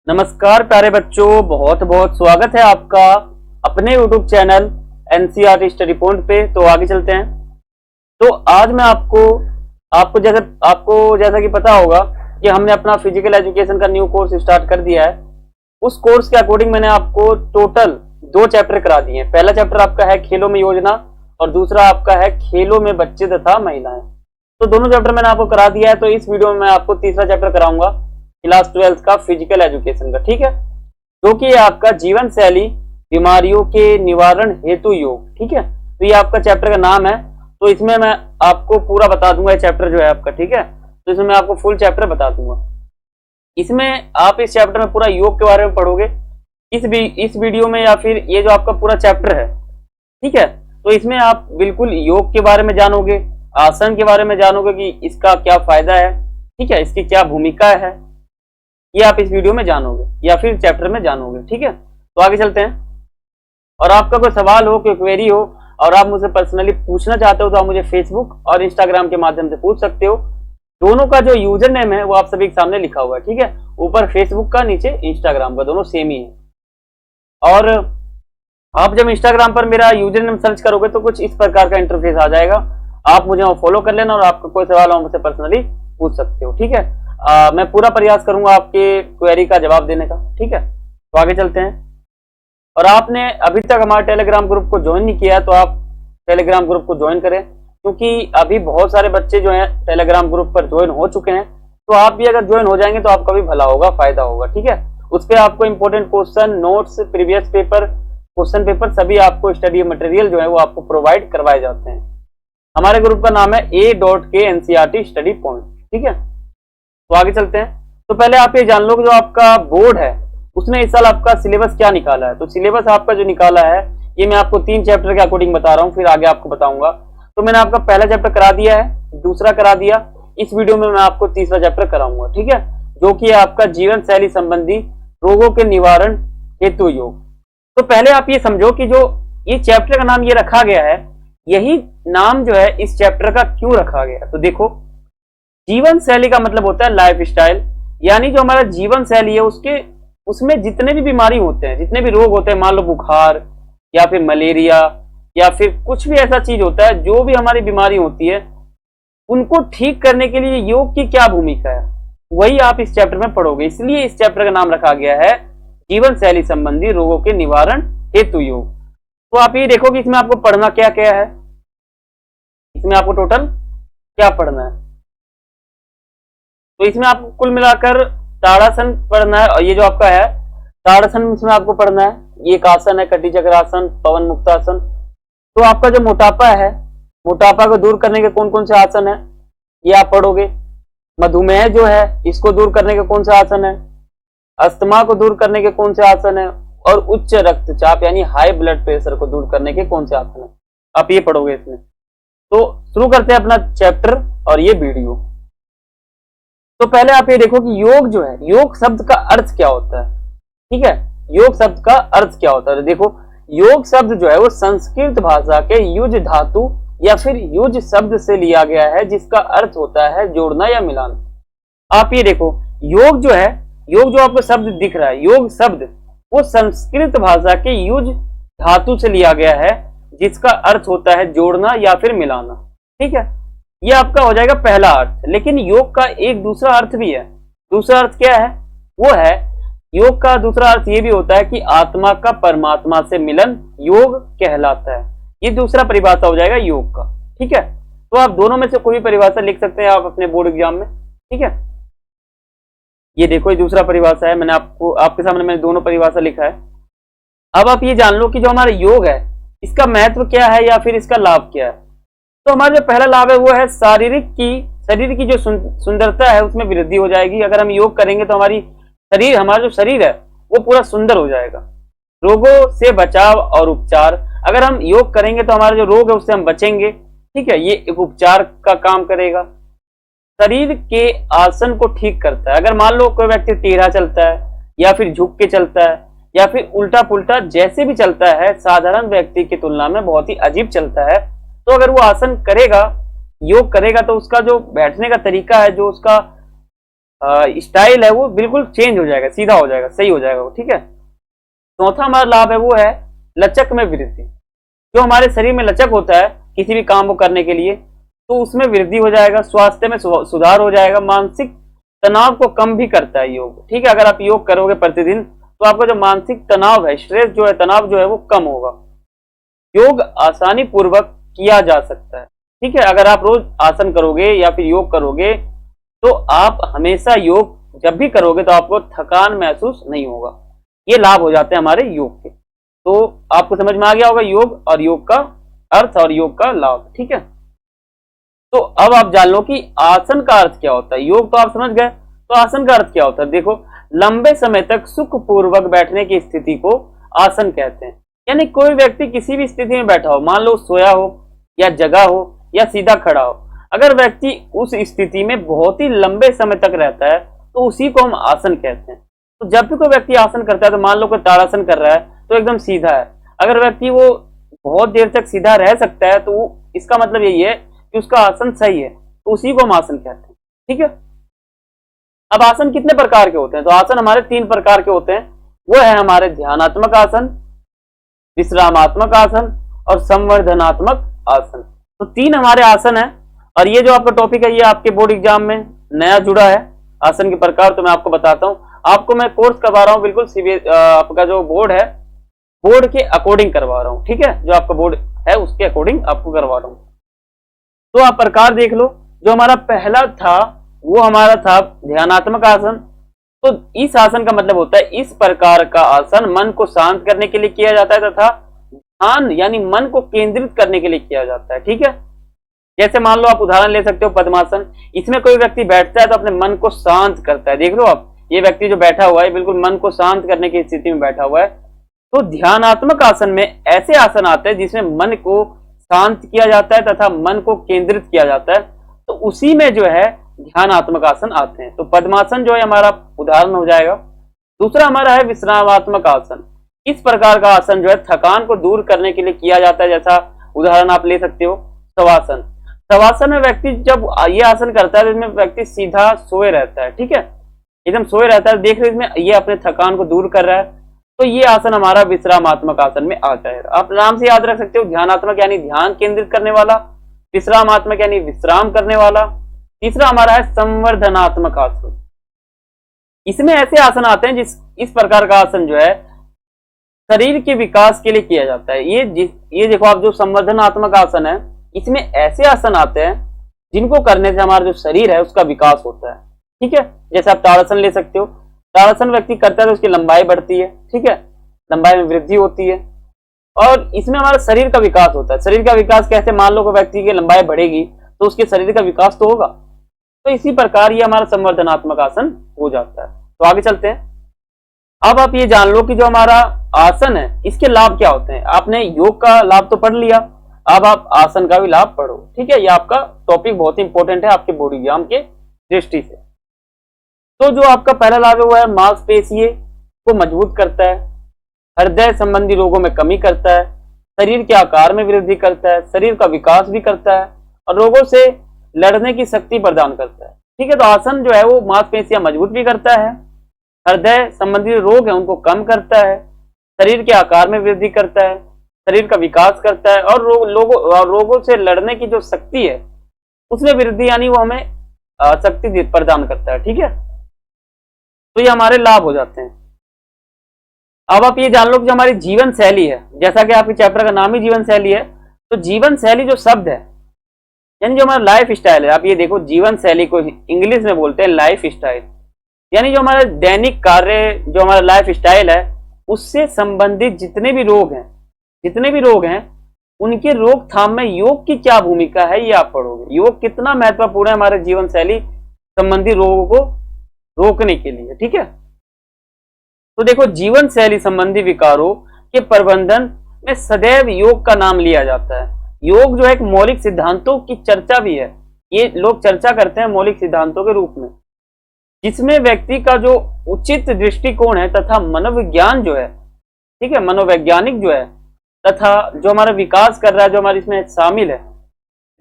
नमस्कार प्यारे बच्चों, बहुत बहुत स्वागत है आपका अपने YouTube channel NCERT study point पे। तो आगे चलते हैं। तो आज मैं आपको जैसा कि पता होगा कि हमने अपना फिजिकल एजुकेशन का न्यू कोर्स स्टार्ट कर दिया है। उस कोर्स के अकॉर्डिंग मैंने आपको टोटल 2 चैप्टर करा दिए हैं। पहला चैप्टर आपका है खेलों में योजना और दूसरा आपका है खेलों में बच्चे तथा महिलाएं। तो दोनों चैप्टर मैंने आपको करा दिया है। तो इस वीडियो में मैं आपको तीसरा चैप्टर कराऊंगा क्लास 12 का फिजिकल एजुकेशन का, ठीक है, जो कि आपका जीवन शैली बीमारियों के निवारण हेतु योग, ठीक है। तो ये आपका चैप्टर का नाम है। तो इसमें मैं आपको पूरा बता दूंगा, ये चैप्टर जो है आपका, ठीक है। तो इसमें मैं आपको फुल चैप्टर बता दूंगा। इसमें आप इस चैप्टर में पूरा योग के बारे में पढ़ोगे इस वीडियो में, या फिर ये जो आपका पूरा चैप्टर है, ठीक है। तो इसमें आप बिल्कुल योग के बारे में जानोगे, आसन के बारे में जानोगे कि इसका क्या फायदा है, ठीक है, इसकी क्या भूमिका है, ये आप इस वीडियो में जानोगे या फिर चैप्टर में जानोगे, ठीक है। तो आगे चलते हैं। और आपका कोई सवाल हो, कोई क्वेरी हो और आप मुझसे पर्सनली पूछना चाहते हो तो आप मुझे फेसबुक और इंस्टाग्राम के माध्यम से पूछ सकते हो। दोनों का जो यूजर नेम है वो आप सभी के सामने लिखा हुआ है, ठीक है। ऊपर फेसबुक का, नीचे इंस्टाग्राम का, दोनों सेम ही है। और आप जब इंस्टाग्राम पर मेरा यूजर नेम सर्च करोगे तो कुछ इस प्रकार का इंटरफेस आ जाएगा। आप मुझे फॉलो कर लेना और आपका कोई सवाल हो मुझसे पर्सनली पूछ सकते हो, ठीक है। मैं पूरा प्रयास करूंगा आपके क्वेरी का जवाब देने का, ठीक है। तो आगे चलते हैं। और आपने अभी तक हमारे टेलीग्राम ग्रुप को ज्वाइन नहीं किया तो आप टेलीग्राम ग्रुप को ज्वाइन करें, क्योंकि अभी बहुत सारे बच्चे जो हैं टेलीग्राम ग्रुप पर ज्वाइन हो चुके हैं। तो आप भी अगर ज्वाइन हो जाएंगे तो आपका भी भला होगा, फायदा होगा, ठीक है। उस पर आपको important question, notes, previous paper, question paper सभी आपको स्टडी मटेरियल जो है वो आपको प्रोवाइड करवाए जाते हैं। हमारे ग्रुप का नाम है A.K NCERT स्टडी पॉइंट, ठीक है। तो आगे चलते हैं। तो पहले आप ये जान लो कि जो आपका बोर्ड है उसने इस साल आपका सिलेबस क्या निकाला है। तो सिलेबस आपका जो निकाला है ये मैं आपको 3 चैप्टर के अकॉर्डिंग बता रहा हूँ, फिर आगे आपको बताऊंगा। तो मैंने आपका पहला चैप्टर करा दिया है, दूसरा करा दिया। इस वीडियो में मैं आपको तीसरा चैप्टर कराऊंगा, ठीक है, जो कि आपका जीवन शैली संबंधी रोगों के निवारण हेतु योग। तो पहले आप ये समझो कि जो ये चैप्टर का नाम ये रखा गया है, यही नाम जो है इस चैप्टर का क्यों रखा गया है। तो देखो, जीवन शैली का मतलब होता है लाइफ स्टाइल, यानी जो हमारा जीवन शैली है उसमें जितने भी बीमारी होते हैं, जितने भी रोग होते हैं, मान लो बुखार या फिर मलेरिया या फिर कुछ भी ऐसा चीज होता है, जो भी हमारी बीमारी होती है, उनको ठीक करने के लिए योग की क्या भूमिका है, वही आप इस चैप्टर में पढ़ोगे। इसलिए इस चैप्टर का नाम रखा गया है जीवन शैली संबंधी रोगों के निवारण हेतु योग। तो आप ये देखो कि इसमें आपको पढ़ना क्या क्या है। इसमें आपको टोटल क्या पढ़ना है, तो इसमें आपको कुल मिलाकर ताड़ासन पढ़ना है। और ये जो आपका है ताड़ासन, इसमें आपको पढ़ना है। ये एक आसन है, कटी चक्रासन, पवन मुक्तासन। तो आपका जो मोटापा है, मोटापा को दूर करने के कौन कौन से आसन है ये आप पढ़ोगे। मधुमेह जो है इसको दूर करने के कौन से आसन है, अस्थमा को दूर करने के कौन से आसन है, और उच्च रक्तचाप यानी हाई ब्लड प्रेशर को दूर करने के कौन से आसन है, आप ये पढ़ोगे इसमें। तो शुरू करते हैं अपना चैप्टर और ये वीडियो। तो पहले आप ये देखो कि योग जो है, योग शब्द का अर्थ क्या होता है, ठीक है। योग शब्द का अर्थ क्या होता है, देखो योग शब्द जो है वो संस्कृत भाषा के युज धातु या फिर युज शब्द से लिया गया है, जिसका अर्थ होता है जोड़ना या मिलाना। आप ये देखो, योग जो है, योग जो आपको शब्द दिख रहा है, योग शब्द वो संस्कृत भाषा के युज धातु से लिया गया है, जिसका अर्थ होता है जोड़ना या फिर मिलाना, ठीक है। ये आपका हो जाएगा पहला अर्थ। लेकिन योग का एक दूसरा अर्थ भी है। दूसरा अर्थ क्या है, वो है योग का दूसरा अर्थ ये भी होता है कि आत्मा का परमात्मा से मिलन योग कहलाता है। ये दूसरा परिभाषा हो जाएगा योग का, ठीक है। तो आप दोनों में से कोई भी परिभाषा लिख सकते हैं आप अपने बोर्ड एग्जाम में, ठीक है। ये देखो, ये दूसरा परिभाषा है, मैंने आपके सामने मैंने दोनों परिभाषा लिखा है। अब आप ये जान लो कि जो हमारा योग है इसका महत्व क्या है या फिर इसका लाभ क्या है। तो हमारा जो पहला लाभ है वो है शरीर की जो सुंदरता है उसमें वृद्धि हो जाएगी। अगर हम योग करेंगे तो हमारा जो शरीर है वो पूरा सुंदर हो जाएगा। रोगों से बचाव और उपचार, अगर हम योग करेंगे तो हमारा जो रोग है उससे हम बचेंगे, ठीक है, ये एक उपचार का काम करेगा। शरीर के आसन को ठीक करता है। अगर मान लो कोई व्यक्ति टेढ़ा चलता है या फिर झुक के चलता है या फिर उल्टा पुल्टा जैसे भी चलता है, साधारण व्यक्ति की तुलना में बहुत ही अजीब चलता है, तो अगर वो आसन करेगा, योग करेगा, तो उसका जो बैठने का तरीका है, जो उसका स्टाइल है वो बिल्कुल चेंज हो जाएगा, सीधा हो जाएगा, सही हो जाएगा वो, ठीक है। चौथा हमारा लाभ है वो है लचक में वृद्धि। जो हमारे शरीर में लचक होता है किसी भी काम को करने के लिए, तो उसमें वृद्धि हो जाएगा, स्वास्थ्य में सुधार हो जाएगा, मानसिक तनाव को कम भी करता है योग, ठीक है। अगर आप योग करोगे प्रतिदिन तो आपका जो मानसिक तनाव है, स्ट्रेस जो है, तनाव जो है वो कम होगा। योग आसानी पूर्वक किया जा सकता है, ठीक है। अगर आप रोज आसन करोगे या फिर योग करोगे तो आप हमेशा योग जब भी करोगे तो आपको थकान महसूस नहीं होगा। ये लाभ हो जाते हैं हमारे योग के। तो आपको समझ में आ गया होगा योग और योग का अर्थ और योग का लाभ, ठीक है। तो अब आप जान लो कि आसन का अर्थ क्या होता है। योग तो आप समझ गए, तो आसन का अर्थ क्या होता है। देखो, लंबे समय तक सुखपूर्वक बैठने की स्थिति को आसन कहते हैं। यानी कोई व्यक्ति किसी भी स्थिति में बैठा हो, मान लो सोया हो या जगा हो या सीधा खड़ा हो, अगर व्यक्ति उस स्थिति में बहुत ही लंबे समय तक रहता है तो उसी को हम आसन कहते हैं। तो जब भी कोई व्यक्ति आसन करता है, तो मान लो कोई ताड़ासन कर रहा है तो एकदम सीधा है, अगर व्यक्ति वो बहुत देर तक सीधा रह सकता है तो इसका मतलब यही है कि उसका आसन सही है, तो उसी को हम आसन कहते हैं, ठीक है। अब आसन कितने प्रकार के होते हैं, तो आसन हमारे 3 प्रकार के होते हैं। वो है हमारे ध्यानात्मक आसन, विश्रामात्मक आसन और संवर्धनात्मक आसन। तो 3 हमारे आसन है। और ये जो आपका टॉपिक है ये आपके बोर्ड एग्जाम में नया जुड़ा है, आसन के प्रकार। तो मैं आपको बताता हूँ, आपको मैं कोर्स करवा रहा हूँ बिल्कुल आपका जो बोर्ड है, बोर्ड के अकॉर्डिंग करवा रहा हूँ, ठीक है। जो आपका बोर्ड है उसके अकॉर्डिंग आपको करवा रहा हूँ। तो आप प्रकार देख लो। जो हमारा पहला था वो हमारा था ध्यानात्मक आसन। तो इस आसन का मतलब होता है इस प्रकार का आसन मन को शांत करने के लिए किया जाता है तथा ध्यान यानी मन को केंद्रित करने के लिए किया जाता है, ठीक है। जैसे मान लो आप उदाहरण ले सकते हो पद्मासन। इसमें कोई व्यक्ति बैठता है तो अपने मन को शांत करता है। देख लो आप, ये व्यक्ति जो बैठा हुआ है बिल्कुल मन को शांत करने की स्थिति में बैठा हुआ है। तो ध्यानात्मक आसन में ऐसे आसन आते हैं जिसमें मन को शांत किया जाता है तथा मन को केंद्रित किया जाता है, तो उसी में जो है ध्यानात्मक आसन आते हैं। तो पद्मासन जो है हमारा उदाहरण हो जाएगा। दूसरा हमारा है विश्रामात्मक आसन। इस प्रकार का आसन जो है थकान को दूर करने के लिए किया जाता है। जैसा उदाहरण आप ले सकते हो शवासन। शवासन में व्यक्ति जब ये आसन करता है तो इसमें व्यक्ति सीधा सोए रहता है, ठीक है, एकदम सोए रहता है। देख रहे इसमें ये अपने थकान को दूर कर रहा है। तो ये आसन हमारा विश्रामात्मक आसन में आ जाएगा। आप नाम से याद रख सकते हो, ध्यानात्मक यानी ध्यान केंद्रित करने वाला, विश्रामात्मक यानी विश्राम करने वाला। तीसरा हमारा है संवर्धनात्मक आसन। इसमें ऐसे आसन आते हैं इस प्रकार का आसन जो है शरीर के विकास के लिए किया जाता है। ये देखो आप, जो संवर्धनात्मक आसन है इसमें ऐसे आसन आते हैं जिनको करने से हमारा जो शरीर है उसका विकास होता है, ठीक है। जैसे आप ताड़ासन ले सकते हो। ताड़ासन व्यक्ति करता है तो उसकी लंबाई बढ़ती है, ठीक है, लंबाई में वृद्धि होती है और इसमें हमारा शरीर का विकास होता है। शरीर का विकास कैसे, मान लो कोई व्यक्ति की लंबाई बढ़ेगी तो उसके शरीर का विकास तो होगा। तो इसी प्रकार ये हमारा संवर्धनात्मक आसन हो जाता है। तो आगे चलते हैं। अब आप ये जान लो कि जो हमारा आसन है इसके लाभ क्या होते हैं। आपने योग का लाभ तो पढ़ लिया, अब आप आसन का भी लाभ पढ़ो, ठीक है। ये आपका टॉपिक बहुत ही इंपॉर्टेंट है आपके बोर्ड एग्जाम के दृष्टि से। तो जो आपका पहला लाभ है वो है मांसपेशियों को मजबूत करता है, हृदय संबंधी रोगों में कमी करता है, शरीर के आकार में वृद्धि करता है, शरीर का विकास भी करता है और रोगों से लड़ने की शक्ति प्रदान करता है, ठीक है। तो आसन जो है वो मांसपेशियां मजबूत भी करता है, हृदय संबंधी रोग है उनको कम करता है, शरीर के आकार में वृद्धि करता है, शरीर का विकास करता है और रोगों से लड़ने की जो शक्ति है उसमें वृद्धि यानी वो हमें शक्ति प्रदान करता है, ठीक है। तो ये हमारे लाभ हो जाते हैं। अब आप ये जान लो कि जो हमारी जीवन शैली है, जैसा कि आपके चैप्टर का नाम ही जीवन शैली है, तो जीवन शैली जो शब्द है यानी जो हमारा लाइफ स्टाइल है, आप ये देखो जीवन शैली को इंग्लिश में बोलते हैं लाइफ स्टाइल। यानी जो हमारा दैनिक कार्य, जो हमारा लाइफ स्टाइल है उससे संबंधित जितने भी रोग हैं उनके रोकथाम में योग की क्या भूमिका है ये आप पढ़ोगे। योग कितना महत्वपूर्ण है हमारे जीवन शैली संबंधी रोगों को रोकने के लिए, ठीक है। तो देखो जीवन शैली संबंधी विकारों के प्रबंधन में सदैव योग का नाम लिया जाता है। योग जो है एक मौलिक सिद्धांतों की चर्चा भी है। ये लोग चर्चा करते हैं मौलिक सिद्धांतों के रूप में, जिसमें व्यक्ति का जो उचित दृष्टिकोण है तथा मनोविज्ञान जो है, ठीक है, मनोवैज्ञानिक जो है तथा जो हमारा विकास कर रहा है, जो हमारे इसमें शामिल है।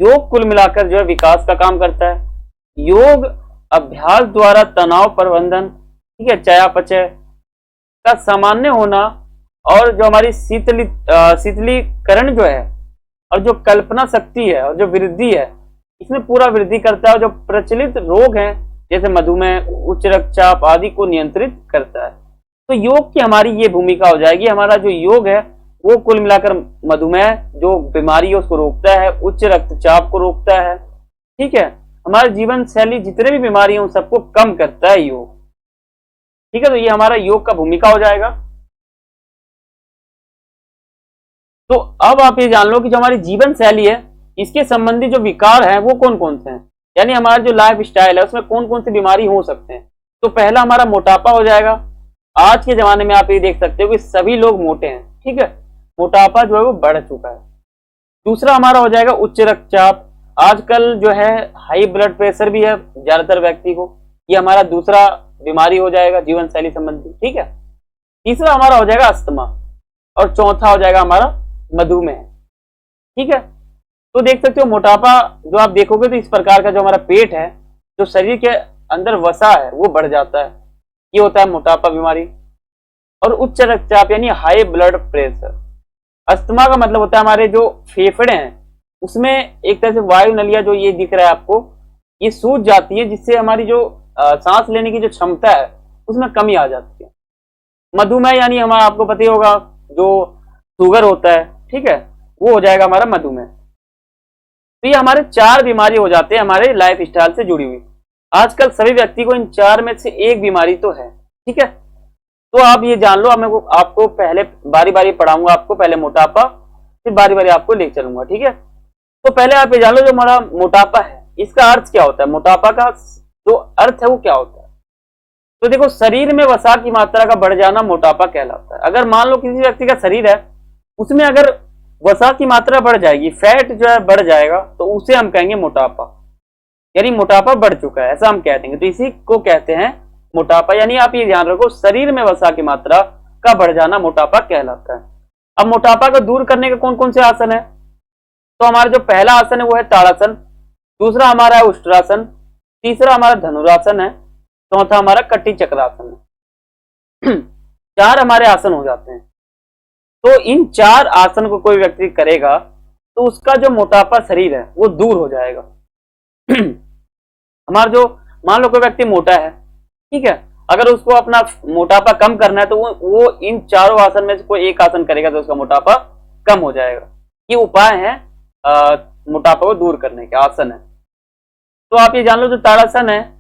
योग कुल मिलाकर जो है विकास का काम करता है। योग अभ्यास द्वारा तनाव प्रबंधन, ठीक है, चयापचय का सामान्य होना, और जो हमारी शीतलीकरण जो है, और जो कल्पना शक्ति है, और जो वृद्धि है, इसमें पूरा वृद्धि करता है। जो प्रचलित रोग हैं जैसे मधुमेह, उच्च रक्तचाप आदि को नियंत्रित करता है। तो योग की हमारी ये भूमिका हो जाएगी। हमारा जो योग है वो कुल मिलाकर मधुमेह जो बीमारी है उसको रोकता है, उच्च रक्तचाप को रोकता है, ठीक है, हमारे जीवन शैली जितने भी बीमारी हैं उन सबको कम करता है योग, ठीक है। तो ये हमारा योग का भूमिका हो जाएगा। तो अब आप ये जान लो कि जो हमारी जीवन शैली है इसके संबंधी जो विकार हैं वो कौन कौन से हैं, यानी हमारा जो लाइफ स्टाइल है उसमें कौन कौन सी बीमारी हो सकते हैं। तो पहला हमारा मोटापा हो जाएगा। आज के जमाने में आप ये देख सकते हो कि सभी लोग मोटे हैं, ठीक है, मोटापा जो है वो बढ़ चुका है। दूसरा हमारा हो जाएगा उच्च रक्तचाप। आजकल जो है हाई ब्लड प्रेशर भी है ज्यादातर व्यक्ति को, ये हमारा दूसरा बीमारी हो जाएगा जीवन शैली संबंधी, ठीक है। तीसरा हमारा हो जाएगा अस्थमा, और चौथा हो जाएगा हमारा मधुमेह, ठीक है। तो देख सकते हो मोटापा जो आप देखोगे तो इस प्रकार का जो हमारा पेट है, जो शरीर के अंदर वसा है वो बढ़ जाता है, ये होता है मोटापा बीमारी। और उच्च रक्तचाप यानी हाई ब्लड प्रेशर। अस्थमा का मतलब होता है हमारे जो फेफड़े हैं उसमें एक तरह से वायु नलिया जो ये दिख रहा है आपको, ये सूज जाती है, जिससे हमारी जो सांस लेने की जो क्षमता है उसमें कमी आ जाती है। मधुमेह यानी हमारा आपको पता ही होगा जो शुगर होता है, ठीक है, वो हो जाएगा हमारा मधुमेह। तो ये हमारे 4 बीमारी हो जाते हैं हमारे लाइफ स्टाइल से जुड़ी हुई। आजकल सभी व्यक्ति को इन 4 में से एक बीमारी तो है, ठीक है। तो आप ये जान लो, मैं आपको पहले बारी बारी पढ़ाऊंगा, आपको पहले मोटापा, फिर बारी बारी आपको ले चलूंगा, ठीक है। तो पहले आप ये जान लो जो हमारा मोटापा है इसका अर्थ क्या होता है, मोटापा का जो अर्थ है वो क्या होता है। तो देखो, शरीर में वसा की मात्रा का बढ़ जाना मोटापा कहलाता है। अगर मान लो किसी व्यक्ति का शरीर है उसमें अगर वसा की मात्रा बढ़ जाएगी, फैट जो है बढ़ जाएगा, तो उसे हम कहेंगे मोटापा, यानी मोटापा बढ़ चुका है, ऐसा हम कह देंगे। तो इसी को कहते हैं मोटापा। यानी आप ये ध्यान रखो, शरीर में वसा की मात्रा का बढ़ जाना मोटापा कहलाता है। अब मोटापा को दूर करने के कौन कौन से आसन है, तो हमारा जो पहला आसन है वो है ताड़ासन, दूसरा हमारा है उष्ट्रासन, तीसरा हमारा धनुरासन है, चौथा हमारा कटी चक्रासन है। 4 हमारे आसन हो जाते हैं। तो इन 4 आसन को कोई व्यक्ति करेगा तो उसका जो मोटापा शरीर है वो दूर हो जाएगा। हमारा जो मान लो कोई व्यक्ति मोटा है, ठीक है, अगर उसको अपना मोटापा कम करना है तो वो इन 4 आसन में से कोई एक आसन करेगा तो उसका मोटापा कम हो जाएगा। ये उपाय है मोटापा को दूर करने के, आसन है। तो आप ये जान लो जो ताड़ासन है,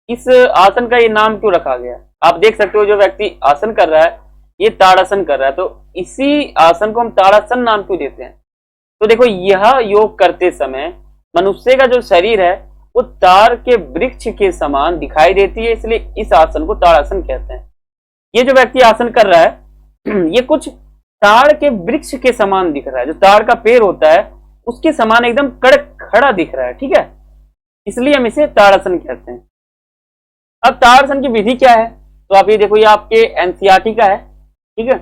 इस आसन का ये नाम क्यों रखा गया। आप देख सकते हो जो व्यक्ति आसन कर रहा है ये ताड़ासन कर रहा है, तो इसी आसन को हम ताड़ासन नाम क्यों देते हैं। तो देखो, यह योग करते समय मनुष्य का जो शरीर है वो ताड़ के वृक्ष के समान दिखाई देती है, इसलिए इस आसन को ताड़ासन कहते हैं। ये जो व्यक्ति आसन कर रहा है ये कुछ ताड़ के वृक्ष के समान दिख रहा है, जो ताड़ का पेड़ होता है उसके समान एकदम कड़क खड़ा दिख रहा है, ठीक है, इसलिए हम इसे ताड़ासन कहते हैं। अब ताड़ासन की विधि क्या है, तो आप ये देखो, ये आपके एनसीईआरटी का है, ठीक है।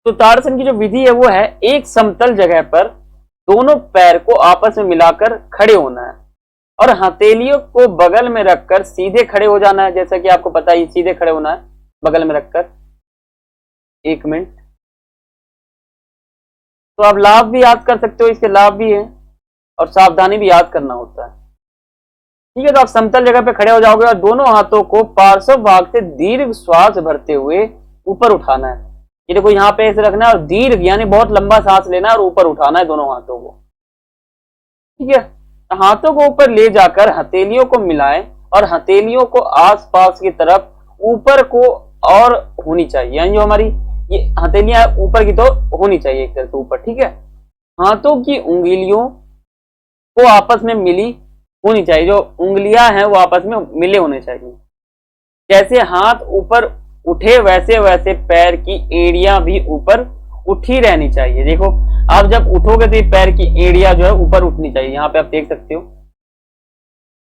तो ताड़ासन की जो विधि है वो है एक समतल जगह पर दोनों पैर को आपस में मिलाकर खड़े होना है और हथेलियों को बगल में रखकर सीधे खड़े हो जाना है। जैसा कि आपको पता है सीधे खड़े होना है बगल में रखकर। 1 मिनट। तो आप लाभ भी याद कर सकते हो, इसके लाभ भी है और सावधानी भी याद करना होता है, ठीक है। तो आप समतल जगह पे खड़े हो जाओगे और दोनों हाथों को पार्श्व भाग से दीर्घ श्वास भरते हुए ऊपर उठाना है। ये देखो, यहाँ पे ऐसे रखना है और दीर्घ यानी बहुत लंबा सांस लेना है और ऊपर उठाना है दोनों हाथों को, ठीक है। हाथों को ऊपर ले जाकर हथेलियों को मिलाएं और हथेलियों को आसपास की तरफ ऊपर को और होनी चाहिए, यानी जो हमारी ये हथेलियां ऊपर की तो होनी चाहिए एक तरह से ऊपर, ठीक है। हाथों की उंगलियों को आपस में मिली होनी चाहिए, जो उंगलियां हैं वो आपस में मिले होने चाहिए। जैसे हाथ ऊपर उठे वैसे वैसे पैर की एड़ियां भी ऊपर उठी रहनी चाहिए। देखो, आप जब उठोगे तो पैर की एड़ियां जो है ऊपर उठनी चाहिए, यहाँ पे आप देख सकते हो।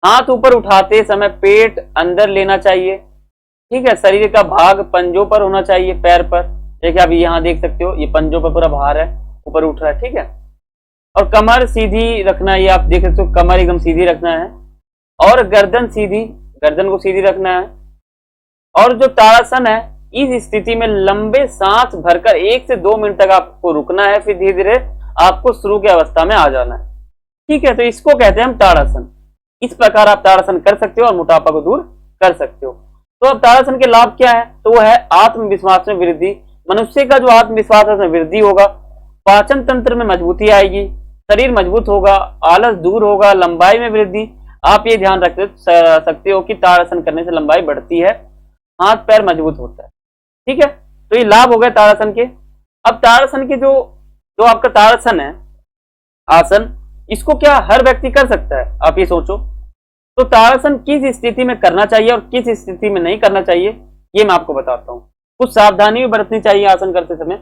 हाथ ऊपर उठाते समय पेट अंदर लेना चाहिए, ठीक है। शरीर का भाग पंजों पर होना चाहिए, पैर पर। देखिए, आप यहाँ देख सकते हो, ये पंजों पर पूरा भार है, ऊपर उठ रहा है, ठीक है। और कमर सीधी रखना, ये आप देख सकते हो, कमर एकदम सीधी रखना है। और गर्दन सीधी, गर्दन को सीधी रखना है। और जो ताड़ासन है, इस स्थिति में लंबे सांस भरकर 1 से 2 मिनट तक आपको रुकना है, फिर धीरे धीरे आपको शुरू की अवस्था में आ जाना है। ठीक है, तो इसको कहते हैं हम ताड़ासन। इस प्रकार आप ताड़ासन कर सकते हो और मोटापा को दूर कर सकते हो। तो अब ताड़ासन के लाभ क्या है? तो वो है आत्मविश्वास में वृद्धि। मनुष्य का जो आत्मविश्वास है उसमें वृद्धि होगा, पाचन तंत्र में मजबूती आएगी, शरीर मजबूत होगा, आलस दूर होगा, लंबाई में वृद्धि। आप ये ध्यान रख सकते हो कि ताड़ासन करने से लंबाई बढ़ती है, हाथ पैर मजबूत होता है। ठीक है, तो ये लाभ हो गए ताड़ासन के। अब ताड़ासन के जो आपका ताड़ासन है आसन, इसको क्या हर व्यक्ति कर सकता है? आप ये सोचो। तो ताड़ासन किस स्थिति में करना चाहिए और किस स्थिति में नहीं करना चाहिए, ये मैं आपको बताता हूँ। कुछ सावधानी भी बरतनी चाहिए आसन करते समय।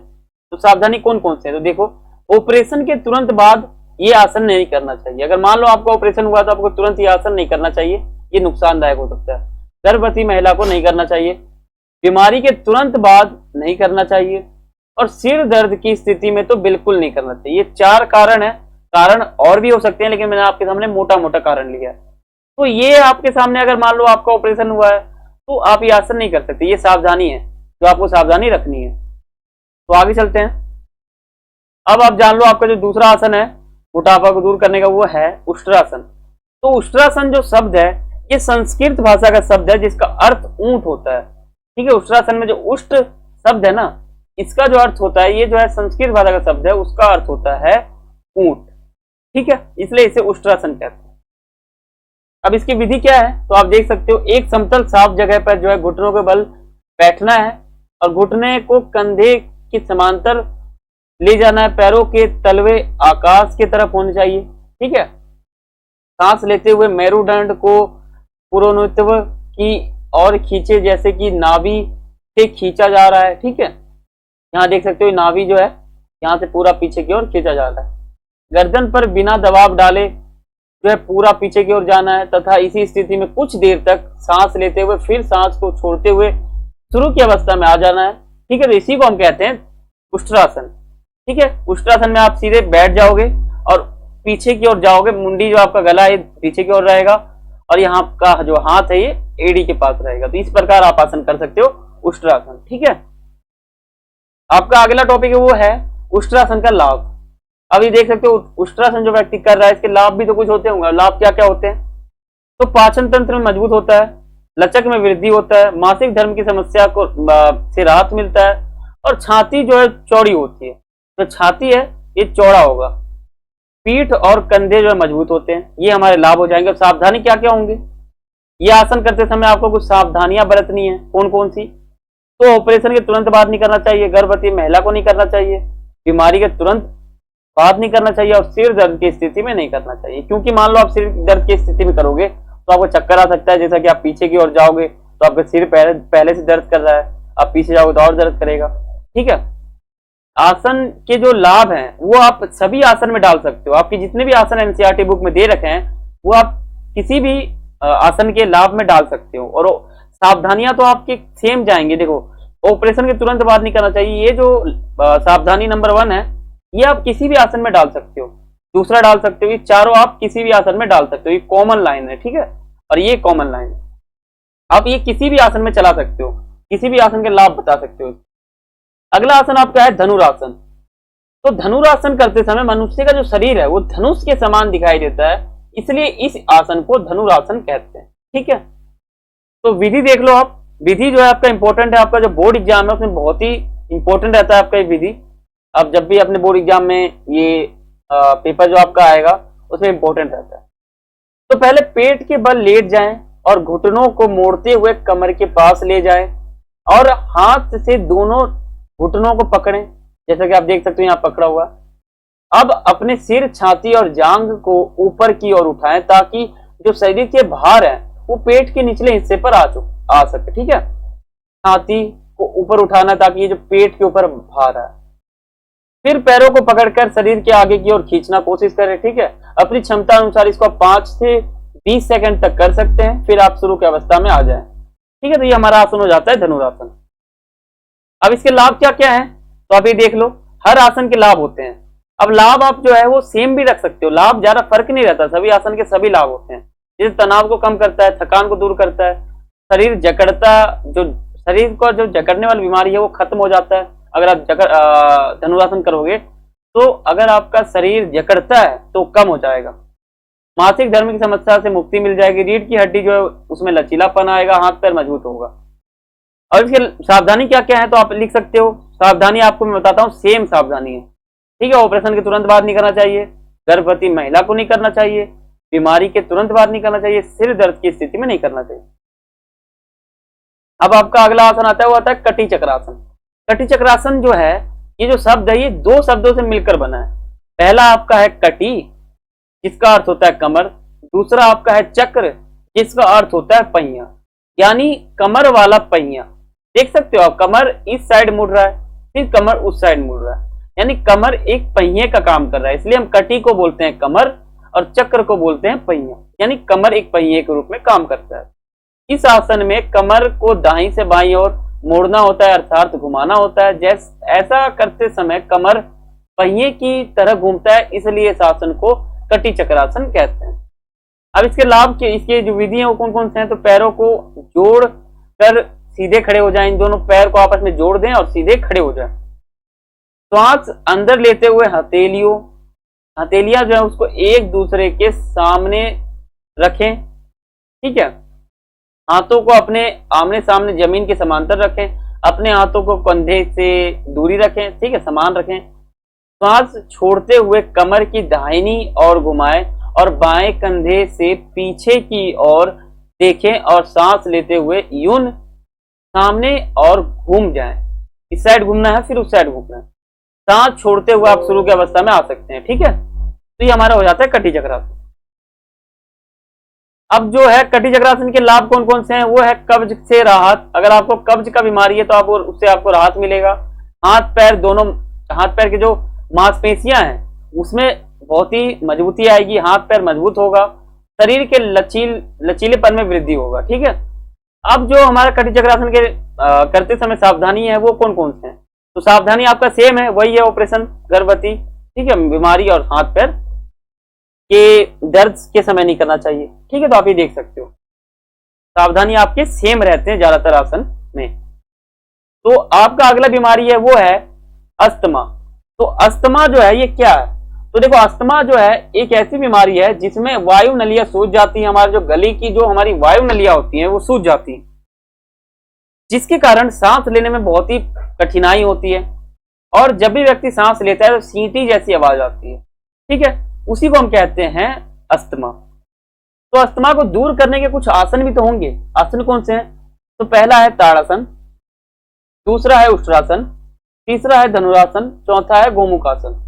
तो सावधानी कौन कौन से है? तो देखो, ऑपरेशन के तुरंत बाद ये आसन नहीं करना चाहिए। अगर मान लो आपका ऑपरेशन हुआ तो आपको तुरंत ये आसन नहीं करना चाहिए, ये नुकसानदायक हो सकता है। गर्भवती महिला को नहीं करना चाहिए, बीमारी के तुरंत बाद नहीं करना चाहिए, और सिर दर्द की स्थिति में तो बिल्कुल नहीं करना चाहिए। ये 4 कारण है। कारण और भी हो सकते हैं, लेकिन मैंने आपके सामने मोटा मोटा कारण लिया है। तो ये आपके सामने, अगर मान लो आपका ऑपरेशन हुआ है तो आप ये आसन नहीं कर सकते। ये सावधानी है जो आपको सावधानी रखनी है। तो आगे चलते हैं। अब आप जान लो आपका जो दूसरा आसन है मोटापा को दूर करने का, वो है उष्ट्रासन। तो उष्ट्रासन जो शब्द है, ये संस्कृत भाषा का शब्द है जिसका अर्थ ऊंट होता है। ठीक है, उष्ट्रासन में जो उष्ट शब्द है ना, इसका जो अर्थ होता है, ये जो है संस्कृत भाषा का शब्द है, उसका अर्थ होता है ऊंट। ठीक है, इसलिए इसे उष्ट्रासन कहते हैं। अब इसकी विधि क्या है? तो आप देख सकते हो, एक समतल साफ जगह पर जो है घुटनों के बल बैठना है और घुटने को कंधे के समांतर ले जाना है। पैरों के तलवे आकाश की तरफ होने चाहिए। ठीक है, सांस लेते हुए मेरुदंड को पुरोन्नत्व की और खींचे, जैसे कि नाभि से खींचा जा रहा है। ठीक है, यहाँ देख सकते हो नाभि जो है यहाँ से पूरा पीछे की ओर खींचा जा रहा है। गर्दन पर बिना दबाव डाले जो है पूरा पीछे की ओर जाना है, तथा इसी स्थिति में कुछ देर तक सांस लेते हुए फिर सांस को छोड़ते हुए शुरू की अवस्था में आ जाना है। ठीक है, तो इसी को हम कहते हैं उष्ट्रासन। ठीक है, उष्ट्रासन में आप सीधे बैठ जाओगे और पीछे की ओर जाओगे। मुंडी जो आपका गला है पीछे की ओर रहेगा और यहाँ का जो हाथ है ये एड़ी के पास रहेगा। तो इस प्रकार आप आसन कर सकते हो उष्ट्रासन। ठीक है, आपका अगला टॉपिक है वो है उष्ट्रासन का लाभ। अभी देख सकते हो उष्ट्रासन जो व्यक्ति कर रहा है, इसके लाभ भी तो कुछ होते होंगे। लाभ क्या क्या होते हैं? तो पाचन तंत्र में मजबूत होता है, लचक में वृद्धि होता है, मासिक धर्म की समस्या को से राहत मिलता है, और छाती जो है चौड़ी होती है। तो छाती है ये चौड़ा होगा, पीठ और कंधे जो है मजबूत होते हैं। ये हमारे लाभ हो जाएंगे। सावधानी क्या क्या होंगे? ये आसन करते समय आपको कुछ सावधानियां बरतनी है। कौन कौन सी? तो ऑपरेशन के तुरंत बाद नहीं करना चाहिए, गर्भवती महिला को नहीं करना चाहिए, बीमारी के तुरंत बाद नहीं करना चाहिए, और सिर दर्द की स्थिति में नहीं करना चाहिए। क्योंकि मान लो आप सिर दर्द की स्थिति में करोगे तो आपको चक्कर आ सकता है। जैसा कि आप पीछे की ओर जाओगे तो आपका सिर पहले से दर्द कर रहा है, आप पीछे जाओगे तो और दर्द करेगा। ठीक है, आसन के जो लाभ हैं वो आप सभी आसन में डाल सकते हो। आपके जितने भी आसन एनसीईआरटी बुक में दे रखे हैं वो आप किसी भी आसन के लाभ में डाल सकते हो। और सावधानियां तो आपके सेम जाएंगे। देखो, ऑपरेशन के तुरंत बाद नहीं करना चाहिए, ये जो सावधानी नंबर 1 है ये आप किसी भी आसन में डाल सकते हो। दूसरा डाल सकते हो, ये चारों आप किसी भी आसन में डाल सकते हो। ये कॉमन लाइन है। ठीक है, और ये कॉमन लाइन है, आप ये किसी भी आसन में चला सकते हो, किसी भी आसन के लाभ बता सकते हो। अगला आसन आपका है धनुरासन। तो धनुरासन करते समय मनुष्य का जो शरीर है वो धनुष के समान दिखाई देता है, इसलिए इस आसन को धनुरासन कहते हैं। ठीक है, तो विधि देख लो आप। विधि जो है आपका इंपॉर्टेंट है। आपका जो बोर्ड एग्जाम है उसमें बहुत ही इंपॉर्टेंट रहता है आपका ये विधि। अब जब भी अपने बोर्ड एग्जाम में ये पेपर जो आपका आएगा उसमें इंपॉर्टेंट रहता है। तो पहले पेट के बल लेट जाएं और घुटनों को मोड़ते हुए कमर के पास ले जाएं और हाथ से दोनों घुटनों को पकड़ें, जैसा कि आप देख सकते हो यहाँ पकड़ा हुआ। अब अपने सिर, छाती और जांघ को ऊपर की ओर उठाएं ताकि जो शरीर के भार है वो पेट के निचले हिस्से पर आ सके। ठीक है, छाती को ऊपर उठाना ताकि ये जो पेट के ऊपर भार है। फिर पैरों को पकड़कर शरीर के आगे की ओर खींचना कोशिश करें। ठीक है, अपनी क्षमता अनुसार इसको 5 से 20 सेकंड तक कर सकते हैं, फिर आप शुरू की अवस्था में आ जाएं। ठीक है, तो ये हमारा आसन हो जाता है धनुरासन। अब इसके लाभ क्या क्या है? तो अभी देख लो, हर आसन के लाभ होते हैं। अब लाभ आप जो है वो सेम भी रख सकते हो, लाभ ज्यादा फर्क नहीं रहता, सभी आसन के सभी लाभ होते हैं। ये तनाव को कम करता है, थकान को दूर करता है, शरीर जकड़ता, जो शरीर को जो जकड़ने वाली बीमारी है वो खत्म हो जाता है। अगर आप धनुरासन करोगे तो अगर आपका शरीर जकड़ता है तो कम हो जाएगा। मासिक धर्म की समस्या से मुक्ति मिल जाएगी। रीढ़ की हड्डी जो है उसमें लचीलापन आएगा, हाथ पैर मजबूत होगा। और इसके सावधानी क्या क्या है तो आप लिख सकते हो। सावधानी आपको मैं बताता हूँ, सेम सावधानी है, ठीक है। ऑपरेशन के तुरंत बाद नहीं करना चाहिए, गर्भवती महिला को नहीं करना चाहिए, बीमारी के तुरंत बाद नहीं करना चाहिए, सिर दर्द की स्थिति में नहीं करना चाहिए। अब आपका अगला आसन आता है, वो आता है कटी चक्रासन। कटी चक्रासन जो है, ये जो शब्द है ये दो शब्दों से मिलकर बना है। पहला आपका है कटी, जिसका अर्थ होता है कमर। दूसरा आपका है चक्र, जिसका अर्थ होता है पहिया, यानी कमर वाला पहिया। देख सकते हो आप, कमर इस साइड मुड़ रहा है, फिर कमर उस साइड मुड़ रहा है, यानी कमर एक पहिए का काम कर रहा है। इसलिए हम कटी को बोलते हैं कमर और चक्र को बोलते हैं पहिया, यानी कमर एक पहिए के रूप में काम करता है। इस आसन में कमर को दाईं से बाईं ओर मोड़ना होता है, अर्थात घुमाना होता है। ऐसा करते समय कमर पहिए की तरह घूमता है, इसलिए इस आसन को कटी चक्रासन कहते हैं। अब इसके लाभ इसके जो विधि है वो कौन कौन से हैं, तो पैरों को जोड़ कर सीधे खड़े हो जाएं, इन दोनों पैर को आपस में जोड़ दें और सीधे खड़े हो जाएं। श्वास अंदर लेते हुए हथेलियां जो है उसको एक दूसरे के सामने रखें, ठीक है। हाथों को अपने आमने सामने जमीन के समांतर रखें, अपने हाथों को कंधे से दूरी रखें, ठीक है, समान रखें। श्वास छोड़ते हुए कमर की दाहिनी ओर घुमाएं और बाएं कंधे से पीछे की ओर देखें और सांस लेते हुए यूं सामने और घूम जाएं। इस साइड घूमना है, फिर उस साइड घूमना है। सांस छोड़ते हुए आप शुरू की अवस्था में आ सकते हैं, ठीक है। तो ये हमारा हो जाता है कटी चक्रासन। अब जो है कटी चक्रासन के लाभ कौन कौन से हैं, वो है कब्ज से राहत। अगर आपको कब्ज का बीमारी है तो आप उससे आपको राहत मिलेगा। हाथ पैर के जो मांसपेशियां हैं उसमें बहुत ही मजबूती आएगी, हाथ पैर मजबूत होगा, शरीर के लचीलेपन में वृद्धि होगा, ठीक है। अब जो हमारा कटी चक्रासन के करते समय सावधानी है वो कौन कौन से हैं, तो सावधानी आपका सेम है, वही है ऑपरेशन, गर्भवती, ठीक है, बीमारी और हाथ पैर के दर्द के समय नहीं करना चाहिए, ठीक है। तो आप ये देख सकते हो सावधानी आपके सेम रहते हैं ज्यादातर आसन में। तो आपका अगला बीमारी है वो है अस्थमा। तो अस्थमा जो है ये क्या है, तो देखो अस्थमा जो है एक ऐसी बीमारी है जिसमें वायु नलियां सूज जाती हैं, हमारे जो गले की जो हमारी वायु नलियां होती हैं वो सूज जाती हैं, जिसके कारण सांस लेने में बहुत ही कठिनाई होती है। और जब भी व्यक्ति सांस लेता है तो सींटी जैसी आवाज आती है, ठीक है, उसी को हम कहते हैं अस्थमा। तो अस्थमा को दूर करने के कुछ आसन भी तो होंगे। आसन कौन से हैं, तो पहला है ताड़ासन, दूसरा है उष्ट्रासन, तीसरा है धनुरासन, चौथा है गोमुखासन।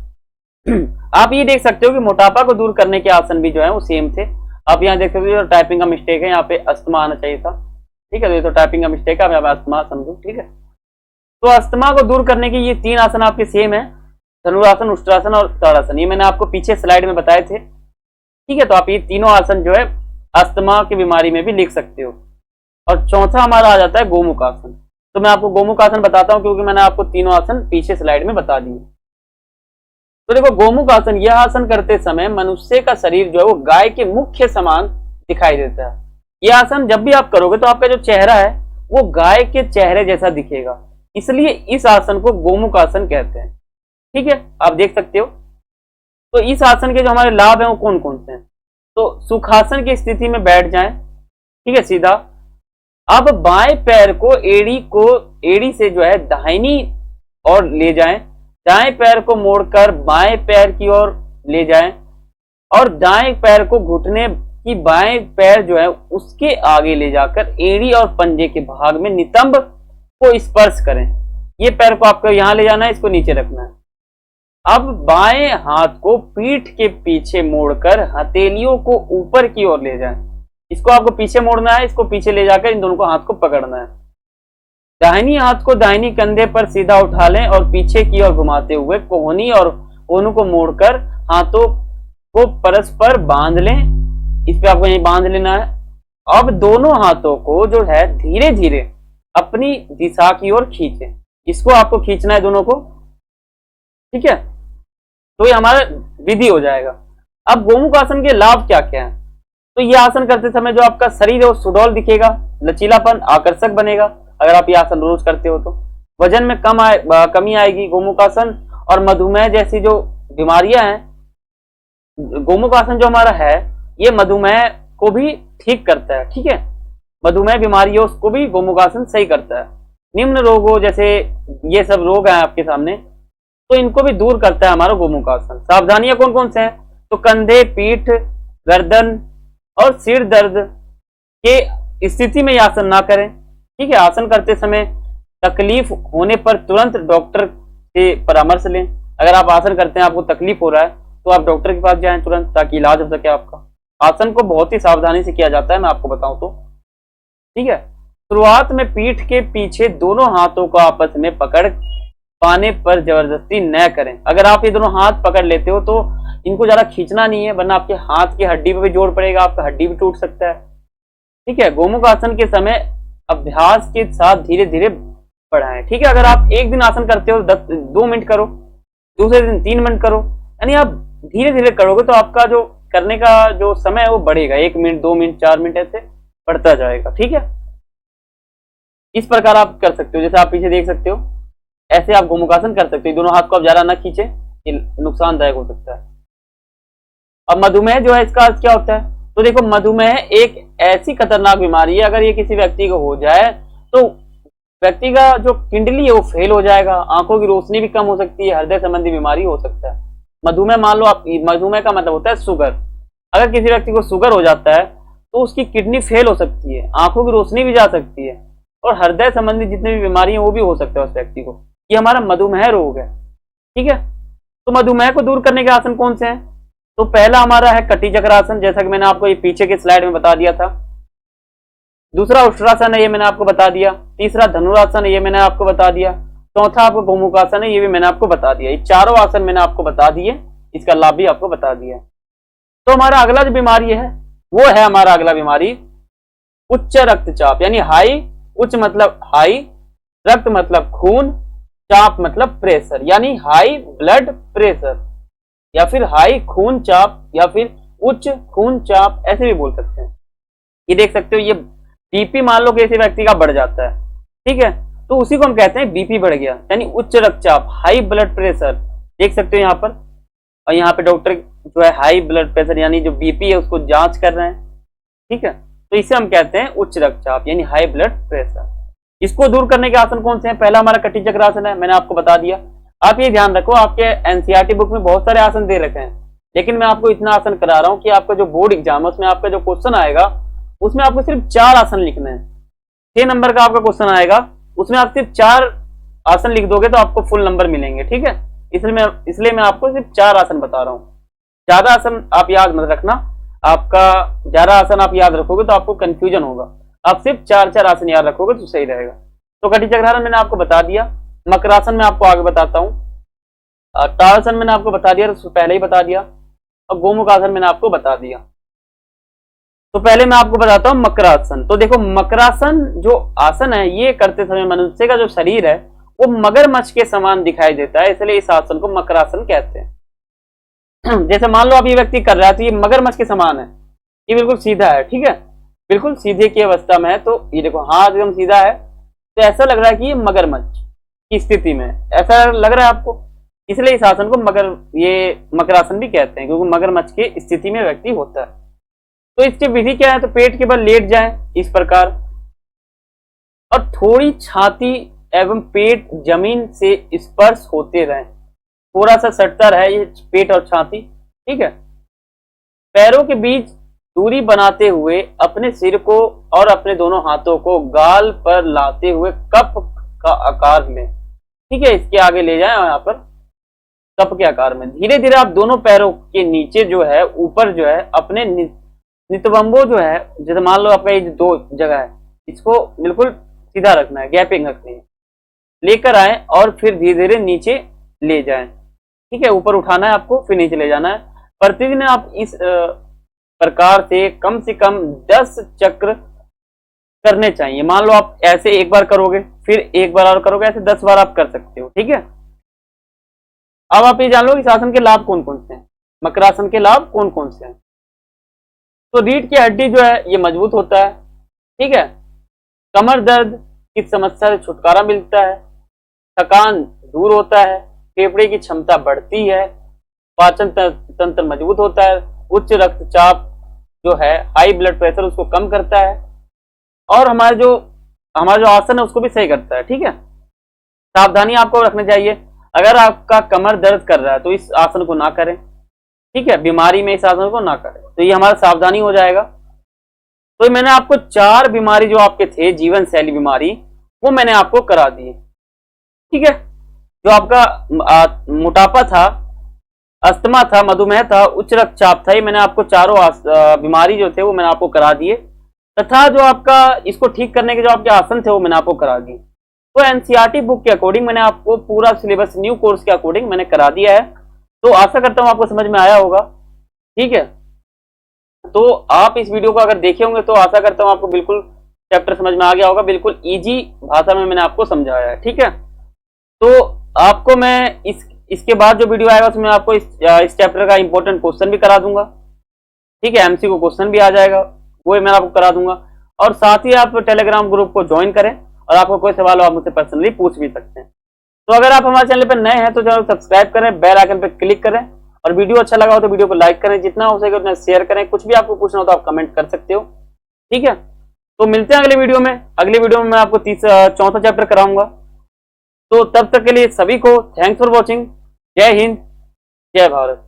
आप ये देख सकते हो कि मोटापा को दूर करने के आसन भी जो है वो सेम थे। आप यहाँ देख सकते हो टाइपिंग का मिस्टेक है, यहाँ पे अस्थमा आना चाहिए था, ठीक है, तो टाइपिंग का मिस्टेक है, आप अस्थमा समझो, ठीक है। तो अस्थमा को दूर करने के ये तीन आसन आपके सेम है, धनुरासन, उष्ट्रासन और ताड़ासन। ये मैंने आपको पीछे स्लाइड में बताए थे, ठीक है। तो आप ये तीनों आसन जो है अस्थमा की बीमारी में भी लिख सकते हो। और चौथा हमारा आ जाता है गोमुखासन। तो मैं आपको गोमुखासन बताता हूँ क्योंकि मैंने आपको तीनों आसन पीछे स्लाइड में बता दिए। तो देखो गोमुखासन, यह आसन करते समय मनुष्य का शरीर जो है वो गाय के मुख्य समान दिखाई देता है। यह आसन जब भी आप करोगे तो आपका जो चेहरा है वो गाय के चेहरे जैसा दिखेगा, इसलिए इस आसन को गोमुखासन कहते हैं, ठीक है, आप देख सकते हो। तो इस आसन के जो हमारे लाभ हैं वो कौन कौन से हैं, तो सुखासन की स्थिति में बैठ जाएं, ठीक है, सीधा। अब बाएं पैर को एड़ी से जो है दाहिनी ओर ले जाएं, दाएं पैर को मोड़कर बाएं पैर की ओर ले जाएं और दाएं पैर को घुटने की बाएं पैर जो है उसके आगे ले जाकर एड़ी और पंजे के भाग में नितंब को स्पर्श करें। ये पैर को आपको यहां ले जाना है, इसको नीचे रखना है। अब बाएं हाथ को पीठ के पीछे मोड़कर हथेलियों को ऊपर की ओर ले जाएं। इसको आपको पीछे मोड़ना है, इसको पीछे ले जाकर इन दोनों को हाथ को पकड़ना है। दाहिनी हाथ को दाहिनी कंधे पर सीधा उठा लें और पीछे की ओर घुमाते हुए कोहनी और कोहनू को मोड़कर हाथों को परस्पर बांध लें। इस पे आपको यहीं बांध लेना है। अब दोनों हाथों को जो है धीरे धीरे अपनी दिशा की ओर खींचें। इसको आपको खींचना है दोनों को, ठीक है। तो ये हमारा विधि हो जाएगा। अब गोमुखासन के लाभ क्या क्या है, तो ये आसन करते समय जो आपका शरीर है वो सुडौल दिखेगा, लचीलापन, आकर्षक बनेगा। अगर आप ये आसन रोज करते हो तो वजन में कमी आएगी। गोमुखासन और मधुमेह जैसी जो बीमारियां हैं, गोमुख आसन जो हमारा है ये मधुमेह को भी ठीक करता है, ठीक है। मधुमेह बीमारी है उसको भी गोमुख आसन सही करता है। निम्न रोगों जैसे ये सब रोग हैं आपके सामने, तो इनको भी दूर करता है हमारा गोमुख आसन। सावधानियां कौन कौन से हैं? तो कंधे, पीठ, गर्दन और सिर दर्द के स्थिति में ये आसन ना करें, ठीक है। आसन करते समय तकलीफ होने पर तुरंत डॉक्टर से परामर्श लें। अगर आप आसन करते हैं आपको तकलीफ हो रहा है तो आप डॉक्टर के पास जाएं तुरंत, ताकि इलाज हो सके आपका। आसन को बहुत ही सावधानी से किया जाता है, मैं आपको बताऊं तो, ठीक है। शुरुआत में पीठ के पीछे दोनों हाथों को आपस में पकड़ पाने पर जबरदस्ती न करें। अगर आप ये दोनों हाथ पकड़ लेते हो तो इनको ज्यादा खींचना नहीं है, वरना आपके हाथ की हड्डी पे भी जोर पड़ेगा, आपका हड्डी भी टूट सकता है, ठीक है। गोमुख आसन के समय अभ्यास के साथ धीरे धीरे बढ़ाएं, ठीक है। अगर आप एक दिन आसन करते हो 2 मिनट करो, दूसरे दिन 3 मिनट करो, यानी आप धीरे धीरे करोगे तो आपका जो करने का जो समय है वो बढ़ेगा। 1 मिनट, 2 मिनट, 4 मिनट ऐसे बढ़ता जाएगा, ठीक है। इस प्रकार आप कर सकते हो, जैसे आप पीछे देख सकते हो, ऐसे आप गोमुखासन कर सकते हो। दोनों हाथ को आप ज्यादा ना खींचे, ये नुकसानदायक हो सकता है। अब मधुमेह जो है इसका अर्थ क्या होता है? तो देखो, मधुमेह एक ऐसी खतरनाक बीमारी है, अगर ये किसी व्यक्ति को हो जाए तो व्यक्ति का जो किडनी है वो फेल हो जाएगा, आंखों की रोशनी भी कम हो सकती है, हृदय संबंधी बीमारी हो सकता है। मधुमेह, मान लो आप, मधुमेह का मतलब होता है शुगर। अगर किसी व्यक्ति को शुगर हो जाता है तो उसकी किडनी फेल हो सकती है, आंखों की रोशनी भी जा सकती है, और हृदय संबंधी जितनी भी बीमारी है वो भी हो सकता है उस व्यक्ति को। ये हमारा मधुमेह रोग है, ठीक है। तो मधुमेह को दूर करने के आसन कौन से हैं? तो पहला हमारा है कटी चक्र आसन, जैसा कि मैंने आपको ये पीछे के स्लाइड में बता दिया था। दूसरा उष्ट्रासन है, ये मैंने आपको बता दिया। तीसरा धनुरासन है, ये मैंने आपको बता दिया। चौथा आपको गोमुखासन है, ये भी मैंने आपको बता दिया। ये चारों आसन मैंने आपको बता दिए, इसका लाभ भी आपको बता दिया। तो हमारा अगला जो बीमारी है वो है हमारा अगला बीमारी उच्च रक्तचाप, यानी हाई। उच्च मतलब हाई, रक्त मतलब खून, चाप मतलब प्रेशर, यानी हाई ब्लड प्रेशर, या फिर हाई खून चाप, या फिर उच्च खून चाप, ऐसे भी बोल सकते हैं। ये देख सकते हो, ये बीपी मान लो किसी व्यक्ति का बढ़ जाता है, ठीक है, तो उसी को हम कहते हैं बीपी बढ़ गया, यानी उच्च रक्तचाप, हाई ब्लड प्रेशर। देख सकते हो यहाँ पर, और यहाँ पे डॉक्टर जो है हाई ब्लड प्रेशर यानी जो बीपी है उसको जांच कर रहे हैं, ठीक है। तो इसे हम कहते हैं उच्च रक्तचाप यानी हाई ब्लड प्रेशर। इसको दूर करने के आसन कौन से हैं? पहला हमारा कटी चक्र आसन है, मैंने आपको बता दिया। आप ये ध्यान रखो, आपके एनसीईआरटी बुक में बहुत सारे आसन दे रखे हैं, लेकिन मैं आपको इतना आसन करा रहा हूं कि आपका जो बोर्ड एग्जाम है उसमें आपका जो क्वेश्चन आएगा उसमें आपको सिर्फ 4 आसन लिखने हैं। 6 नंबर का आपका क्वेश्चन आएगा, उसमें आप सिर्फ 4 आसन लिख दोगे तो आपको फुल नंबर मिलेंगे, ठीक है। इसलिए मैं आपको सिर्फ 4 आसन बता रहा हूँ। ज्यादा आसन आप याद मत रखना, आपका ज्यादा आसन आप याद रखोगे तो आपको कंफ्यूजन होगा। आप सिर्फ 4 आसन याद रखोगे तो सही रहेगा। तो कटी चक्रासन मैंने आपको बता दिया, मकरासन में आपको आगे बताता हूँ, ताड़ासन मैंने आपको बता दिया, तो पहले ही बता दिया, और गोमुख आसन मैंने आपको बता दिया। तो पहले मैं आपको बताता हूँ मकरासन। तो देखो, मकरासन जो आसन है ये करते समय मनुष्य का जो शरीर है वो मगरमच्छ के समान दिखाई देता है, इसलिए इस आसन को मकरासन कहते हैं। जैसे मान लो आप ये व्यक्ति कर रहा है तो ये मगरमच्छ के समान है, ये बिल्कुल सीधा है, ठीक है, बिल्कुल सीधे की अवस्था में है। तो ये देखो हाथ एकदम सीधा है, तो ऐसा लग रहा है कि ये मगरमच्छ की स्थिति में, ऐसा लग रहा है आपको, इसलिए इस आसन को मकरासन भी कहते हैं, क्योंकि मगरमच्छ की स्थिति में व्यक्ति होता है। तो इसकी विधि क्या है? तो पेट के बल लेट जाएं इस प्रकार, और थोड़ी छाती एवं पेट जमीन से स्पर्श होते रहें, थोड़ा सा सटता रहे ये पेट और छाती, ठीक है। पैरों के बीच दूरी बनाते हुए अपने सिर को और अपने दोनों हाथों को गाल पर लाते हुए कप का आकार लें, ठीक है। इसके आगे ले जाएं यहाँ पर कप के आकार में। धीरे धीरे आप दोनों पैरों के नीचे जो है, ऊपर जो है, अपने नितंबों जो है, जैसे मान लो आपका ये 2 जगह है, इसको बिल्कुल सीधा रखना है, गैपिंग रखनी है, लेकर आए और फिर धीरे धीरे नीचे ले जाएं, ठीक है। ऊपर उठाना है आपको, फिर नीचे ले जाना है। प्रतिदिन आप इस प्रकार से कम 10 चक्र करने चाहिए। मान लो आप ऐसे एक बार करोगे, फिर एक बार और करोगे, ऐसे 10 बार आप कर सकते हो, ठीक है। अब आप ये जान लो इस आसन के लाभ कौन कौन से हैं, मकरासन के लाभ कौन कौन से हैं। तो रीढ़ की हड्डी जो है ये मजबूत होता है, ठीक है। कमर दर्द की समस्या से छुटकारा मिलता है, थकान दूर होता है, फेफड़े की क्षमता बढ़ती है, पाचन तंत्र मजबूत होता है, उच्च रक्तचाप जो है, हाई ब्लड प्रेशर उसको कम करता है, और हमारा जो आसन है उसको भी सही करता है, ठीक है। सावधानी आपको रखनी चाहिए, अगर आपका कमर दर्द कर रहा है तो इस आसन को ना करें, ठीक है, बीमारी में इस आसन को ना करें, तो ये हमारा सावधानी हो जाएगा। तो मैंने आपको 4 बीमारी जो आपके थे जीवन शैली बीमारी, वो मैंने आपको करा दी, ठीक है। जो आपका मोटापा था, अस्थमा था, मधुमेह था, उच्च रक्तचाप था, ये मैंने आपको चारों बीमारी जो थे वो मैंने आपको करा दिए, तथा जो आपका इसको ठीक करने के जो आपके आसन थे वो मैंने आपको करा दिए। तो एनसीईआरटी बुक के अकॉर्डिंग मैंने आपको पूरा सिलेबस न्यू कोर्स के अकॉर्डिंग मैंने करा दिया है। तो आशा करता हूं आपको समझ में आया होगा, ठीक है। तो आप इस वीडियो को अगर देखे होंगे तो आशा करता हूं आपको बिल्कुल चैप्टर समझ में आ गया होगा, बिल्कुल इजी भाषा में मैंने आपको समझाया है, ठीक है। तो आपको मैं इसके बाद जो वीडियो आएगा उसमें आपको इस चैप्टर का इंपॉर्टेंट क्वेश्चन भी करा दूंगा, ठीक है। एमसीक्यू क्वेश्चन भी आ जाएगा, वो मैं आपको करा दूंगा। और साथ ही आप टेलीग्राम ग्रुप को ज्वाइन करें, और आपको कोई सवाल हो आप मुझसे पर्सनली पूछ भी सकते हैं। तो अगर आप हमारे चैनल पर नए हैं तो चैनल सब्सक्राइब करें, बेल आइकन पर क्लिक करें, और वीडियो अच्छा लगा हो तो वीडियो को लाइक करें, जितना हो सके उतना शेयर करें। कुछ भी आपको पूछना हो तो आप कमेंट कर सकते हो, ठीक है। तो मिलते हैं अगले वीडियो में। अगले वीडियो में मैं आपको चौथा चैप्टर कराऊंगा। तो तब तक के लिए सभी को थैंक्स फॉर वॉचिंग। जय हिंद, जय भारत।